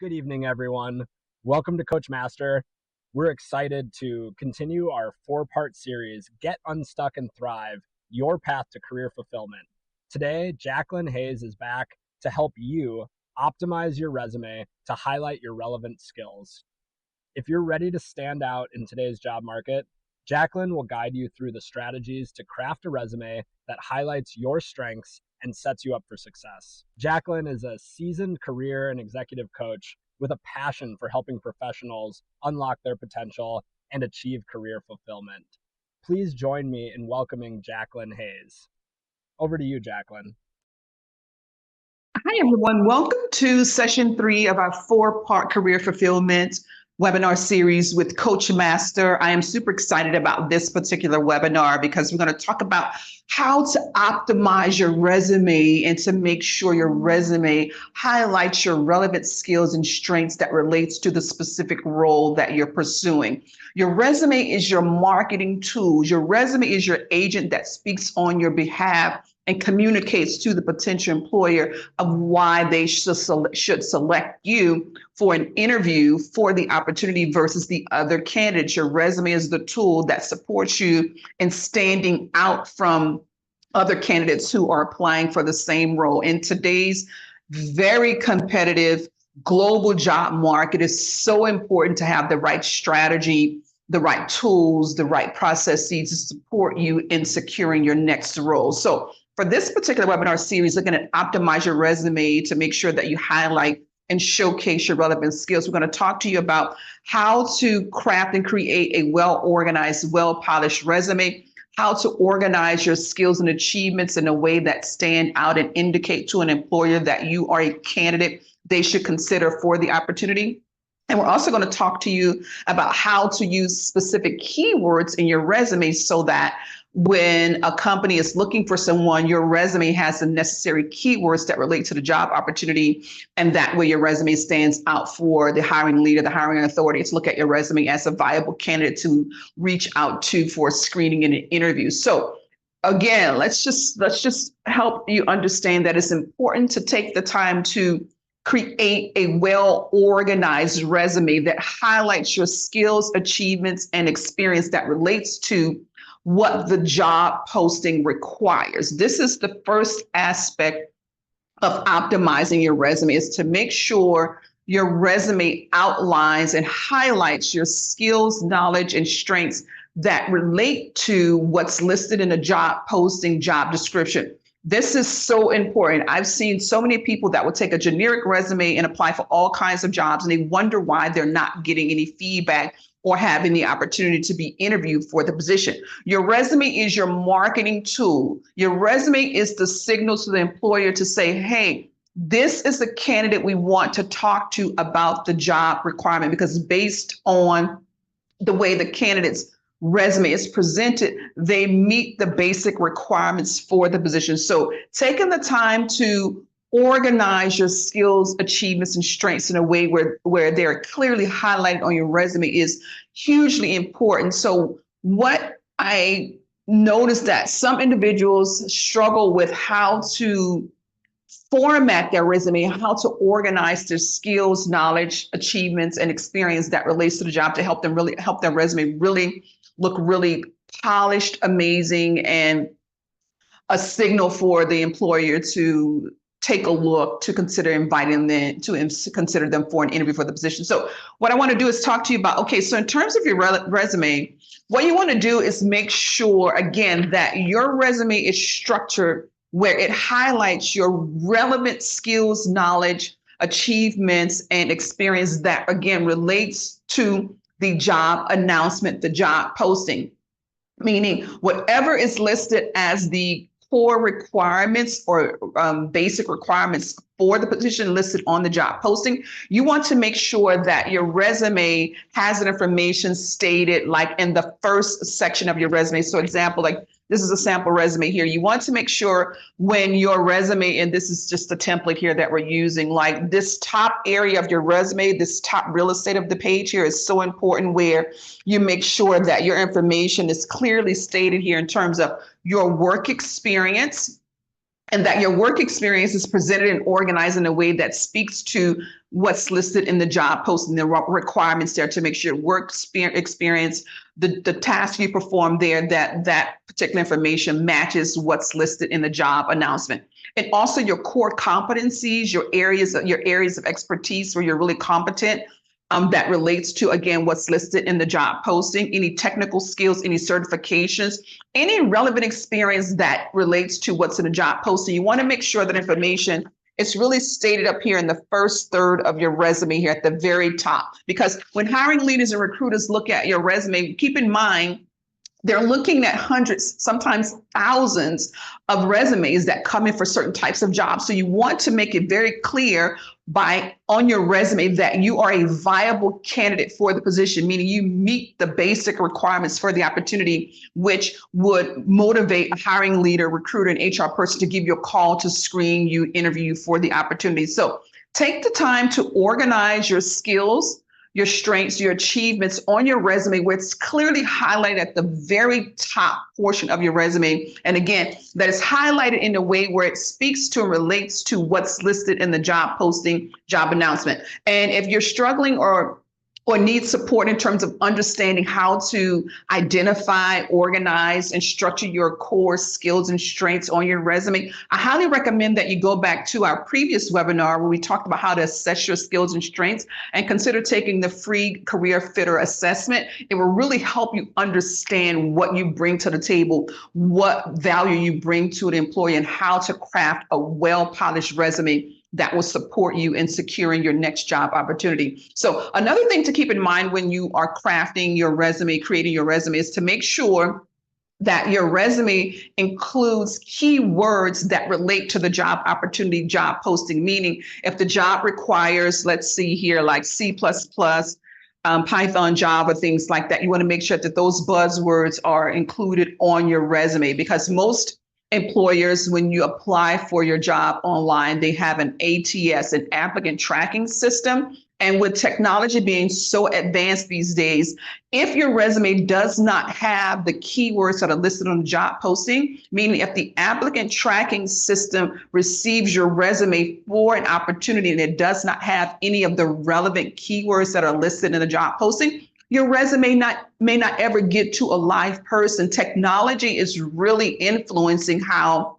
Good evening, everyone. Welcome to Coach Master. We're excited to continue our four-part series, Get Unstuck and Thrive, Your Path to Career Fulfillment. Today, Jacqueline Hayes is back to help you optimize your resume to highlight your relevant skills. If you're ready to stand out in today's job market, Jacqueline will guide you through the strategies to craft a resume that highlights your strengths and sets you up for success. Jacqueline is a seasoned career and executive coach with a passion for helping professionals unlock their potential and achieve career fulfillment. Please join me in welcoming Jacqueline Hayes. Over to you, Jacqueline. Hi, everyone. Welcome to session 3 of our 4-part career fulfillment webinar series with Coach Master. I am super excited about this particular webinar because we're going to talk about how to optimize your resume and to make sure your resume highlights your relevant skills and strengths that relates to the specific role that you're pursuing. Your resume is your marketing tool. Your resume is your agent that speaks on your behalf and communicates to the potential employer of why they should select you for an interview for the opportunity versus the other candidates. Your resume is the tool that supports you in standing out from other candidates who are applying for the same role. In today's very competitive global job market, it's so important to have the right strategy, the right tools, the right processes to support you in securing your next role. So for this particular webinar series, looking at optimize your resume to make sure that you highlight and showcase your relevant skills, we're going to talk to you about how to craft and create a well-organized, well-polished resume, how to organize your skills and achievements in a way that stand out and indicate to an employer that you are a candidate they should consider for the opportunity. And we're also going to talk to you about how to use specific keywords in your resume so that when a company is looking for someone, your resume has the necessary keywords that relate to the job opportunity. And that way your resume stands out for the hiring leader, the hiring authority to look at your resume as a viable candidate to reach out to for screening and an interview. So again, let's just help you understand that it's important to take the time to create a well-organized resume that highlights your skills, achievements, and experience that relates to what the job posting requires. This is the first aspect of optimizing your resume, is to make sure your resume outlines and highlights your skills, knowledge, and strengths that relate to what's listed in a job posting, job description. This is so important. I've seen so many people that will take a generic resume and apply for all kinds of jobs, and they wonder why they're not getting any feedback or having the opportunity to be interviewed for the position. Your resume is your marketing tool. Your resume is the signal to the employer to say, hey, this is the candidate we want to talk to about the job requirement, because based on the way the candidate's resume is presented, they meet the basic requirements for the position. So taking the time to organize your skills, achievements, and strengths in a way where they're clearly highlighted on your resume is hugely important. So what I noticed that some individuals struggle with how to format their resume, how to organize their skills, knowledge, achievements, and experience that relates to the job to help their resume really look really polished, amazing, and a signal for the employer to take a look, to consider inviting them, to consider them for an interview for the position. So what I want to do is talk to you about, okay, so in terms of your resume, what you want to do is make sure, again, that your resume is structured where it highlights your relevant skills, knowledge, achievements, and experience that, again, relates to the job announcement, the job posting, meaning whatever is listed as the core requirements or basic requirements for the position listed on the job posting, you want to make sure that your resume has that information stated like in the first section of your resume. So example, like this is a sample resume here. You want to make sure when your resume, and this is just the template here that we're using, like this top area of your resume, this top real estate of the page here is so important, where you make sure that your information is clearly stated here in terms of your work experience, and that your work experience is presented and organized in a way that speaks to what's listed in the job post and the requirements there to make sure work experience, the task you perform there, that particular information matches what's listed in the job announcement. And also your core competencies, your areas of expertise where you're really competent, that relates to, again, what's listed in the job posting, any technical skills, any certifications, any relevant experience that relates to what's in the job posting. You want to make sure that information is really stated up here in the first third of your resume here at the very top. Because when hiring leaders and recruiters look at your resume, keep in mind, they're looking at hundreds, sometimes thousands of resumes that come in for certain types of jobs. So you want to make it very clear on your resume that you are a viable candidate for the position, meaning you meet the basic requirements for the opportunity, which would motivate a hiring leader, recruiter, and HR person to give you a call to screen you, interview you for the opportunity. So take the time to organize your skills, your strengths, your achievements on your resume, where it's clearly highlighted at the very top portion of your resume. And again, that is highlighted in a way where it speaks to and relates to what's listed in the job posting, job announcement. And if you're struggling or need support in terms of understanding how to identify, organize, and structure your core skills and strengths on your resume, I highly recommend that you go back to our previous webinar where we talked about how to assess your skills and strengths, and consider taking the free career fitter assessment. It will really help you understand what you bring to the table, what value you bring to an employee, and how to craft a well-polished resume that will support you in securing your next job opportunity. So another thing to keep in mind when you are crafting your resume, creating your resume, is to make sure that your resume includes keywords that relate to the job opportunity, job posting, meaning if the job requires, let's see here, like C++, Python, Java, things like that, you want to make sure that those buzzwords are included on your resume, because most employers, when you apply for your job online, they have an ATS, an applicant tracking system. And with technology being so advanced these days, if your resume does not have the keywords that are listed on the job posting, meaning if the applicant tracking system receives your resume for an opportunity and it does not have any of the relevant keywords that are listed in the job posting, your resume may not ever get to a live person. Technology is really influencing how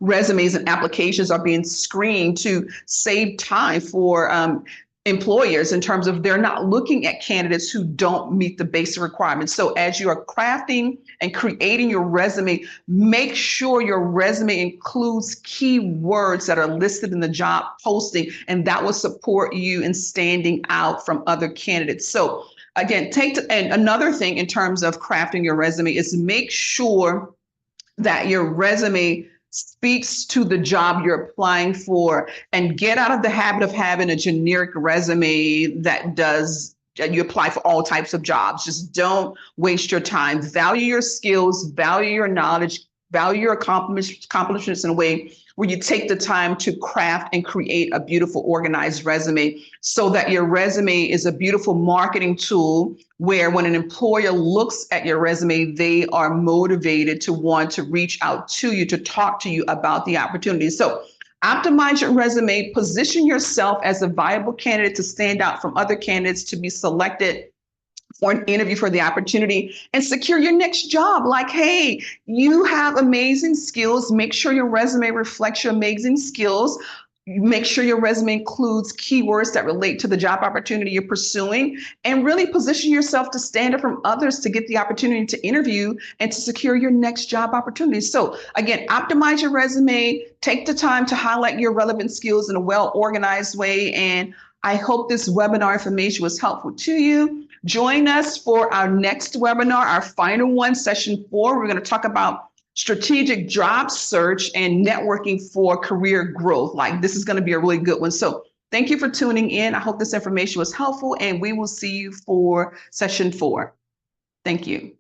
resumes and applications are being screened to save time for employers, in terms of they're not looking at candidates who don't meet the basic requirements. So as you are crafting and creating your resume, make sure your resume includes keywords that are listed in the job posting, and that will support you in standing out from other candidates. So again, and another thing in terms of crafting your resume is make sure that your resume speaks to the job you're applying for, and get out of the habit of having a generic resume that you apply for all types of jobs. Just don't waste your time. Value your skills, value your knowledge, value your accomplishments in a way where you take the time to craft and create a beautiful, organized resume, so that your resume is a beautiful marketing tool where when an employer looks at your resume, they are motivated to want to reach out to you, to talk to you about the opportunity. So optimize your resume, position yourself as a viable candidate to stand out from other candidates, to be selected for an interview for the opportunity, and secure your next job. Like, hey, you have amazing skills. Make sure your resume reflects your amazing skills. Make sure your resume includes keywords that relate to the job opportunity you're pursuing, and really position yourself to stand out from others to get the opportunity to interview and to secure your next job opportunity. So again, optimize your resume, take the time to highlight your relevant skills in a well-organized way. And I hope this webinar information was helpful to you. Join us for our next webinar, our final one, session 4. We're going to talk about strategic job search and networking for career growth. Like, this is going to be a really good one. So thank you for tuning in. I hope this information was helpful, and we will see you for session 4. Thank you.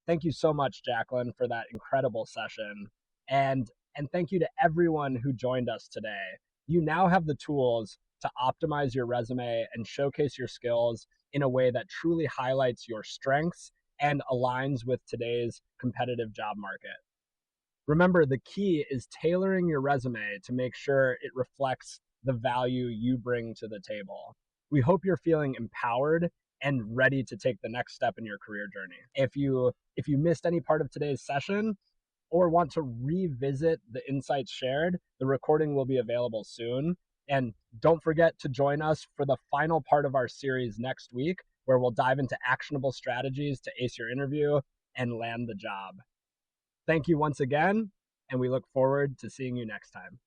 Thank you so much, Jacqueline, for that incredible session. And thank you to everyone who joined us today. You now have the tools to optimize your resume and showcase your skills in a way that truly highlights your strengths and aligns with today's competitive job market. Remember, the key is tailoring your resume to make sure it reflects the value you bring to the table. We hope you're feeling empowered and ready to take the next step in your career journey. If you missed any part of today's session or want to revisit the insights shared, the recording will be available soon. And don't forget to join us for the final part of our series next week, where we'll dive into actionable strategies to ace your interview and land the job. Thank you once again, and we look forward to seeing you next time.